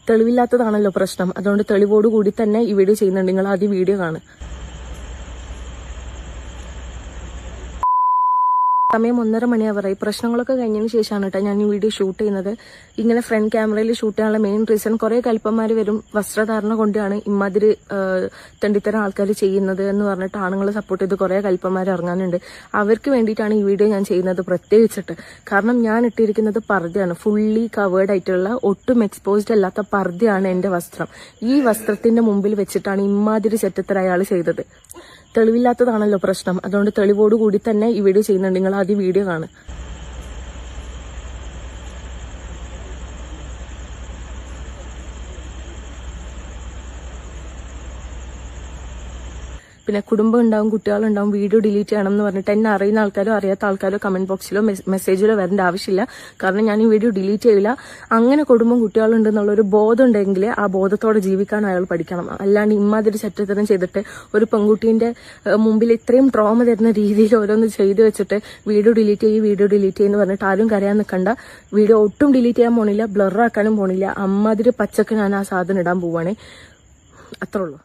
തെളിവില്ലാത്തതാണല്ലോ പ്രശ്നം. അതുകൊണ്ട് തെളിവോടുകൂടി തന്നെ ഈ വീഡിയോ ചെയ്യുന്നുണ്ട്. നിങ്ങൾ ആദ്യം വീഡിയോ കാണും. സമയം 1:30 മണിയാവറായി. പ്രശ്നങ്ങളൊക്കെ കഴിഞ്ഞതിന് ശേഷമാണ് കേട്ടോ ഞാൻ ഈ വീഡിയോ ഷൂട്ട് ചെയ്യുന്നത്. ഇങ്ങനെ ഫ്രണ്ട് ക്യാമറയിൽ ഷൂട്ട് ചെയ്യാനുള്ള മെയിൻ റീസൺ, കുറെ കൽപ്പന്മാർ വരും വസ്ത്രധാരണ കൊണ്ടാണ് ഇമാതിരി തെണ്ടിത്തരം ആൾക്കാർ ചെയ്യുന്നത് എന്ന് പറഞ്ഞിട്ട് ആണുങ്ങളെ സപ്പോർട്ട് ചെയ്ത് കുറെ കൽപ്പന്മാർ ഇറങ്ങാനുണ്ട്. അവർക്ക് വേണ്ടിയിട്ടാണ് ഈ വീഡിയോ ഞാൻ ചെയ്യുന്നത് പ്രത്യേകിച്ചിട്ട്. കാരണം ഞാൻ ഇട്ടിരിക്കുന്നത് പർദ്ദയാണ്, ഫുള്ളി കവേർഡ് ആയിട്ടുള്ള ഒട്ടും എക്സ്പോസ്ഡ് അല്ലാത്ത പർദ്ദയാണ് എന്റെ വസ്ത്രം. ഈ വസ്ത്രത്തിന്റെ മുമ്പിൽ വെച്ചിട്ടാണ് ഇമാതിരി ചെറ്റത്തര അയാൾ ചെയ്തത്. തെളിവില്ലാത്തതാണല്ലോ പ്രശ്നം. അതുകൊണ്ട് തെളിവോടുകൂടി തന്നെ ഈ വീഡിയോ ചെയ്യുന്നുണ്ട്. നിങ്ങൾ ആദ്യം വീഡിയോ കാണും. പിന്നെ കുടുംബം ഉണ്ടാവും, കുട്ടികളുണ്ടാവും, വീഡിയോ ഡിലീറ്റ് ചെയ്യണം എന്ന് പറഞ്ഞിട്ട് എന്നെ അറിയുന്ന ആൾക്കാരോ അറിയാത്ത ആൾക്കാരോ കമന്റ് ബോക്സിലോ മെസ്സേജിലോ വരേണ്ട ആവശ്യമില്ല. കാരണം ഞാൻ ഈ വീഡിയോ ഡിലീറ്റ് ചെയ്യില്ല. അങ്ങനെ കുടുംബം കുട്ടികളുണ്ടെന്നുള്ളൊരു ബോധം ഉണ്ടെങ്കിൽ ആ ബോധത്തോടെ ജീവിക്കാൻ അയാൾ പഠിക്കണം. അല്ലാണ്ട് ഇമ്മാതിരി ചെറ്റത്തരം ചെയ്തിട്ട് ഒരു പെൺകുട്ടീന്റെ മുമ്പിൽ ഇത്രയും ട്രോമ തരുന്ന രീതിയിൽ ഓരോന്ന് ചെയ്തു വെച്ചിട്ട് വീഡിയോ ഡിലീറ്റ് ചെയ്യുമെന്ന് പറഞ്ഞിട്ട് ആരും കരയാൻ നിൽക്കണ്ട. വീഡിയോ ഒട്ടും ഡിലീറ്റ് ചെയ്യാൻ പോണില്ല, ബ്ലറാക്കാനും പോണില്ല. അമ്മാതിരി പച്ചക്ക് ഞാൻ ആ സാധനം ഇടാൻ പോവാണേ. അത്രേ ഉള്ളൂ.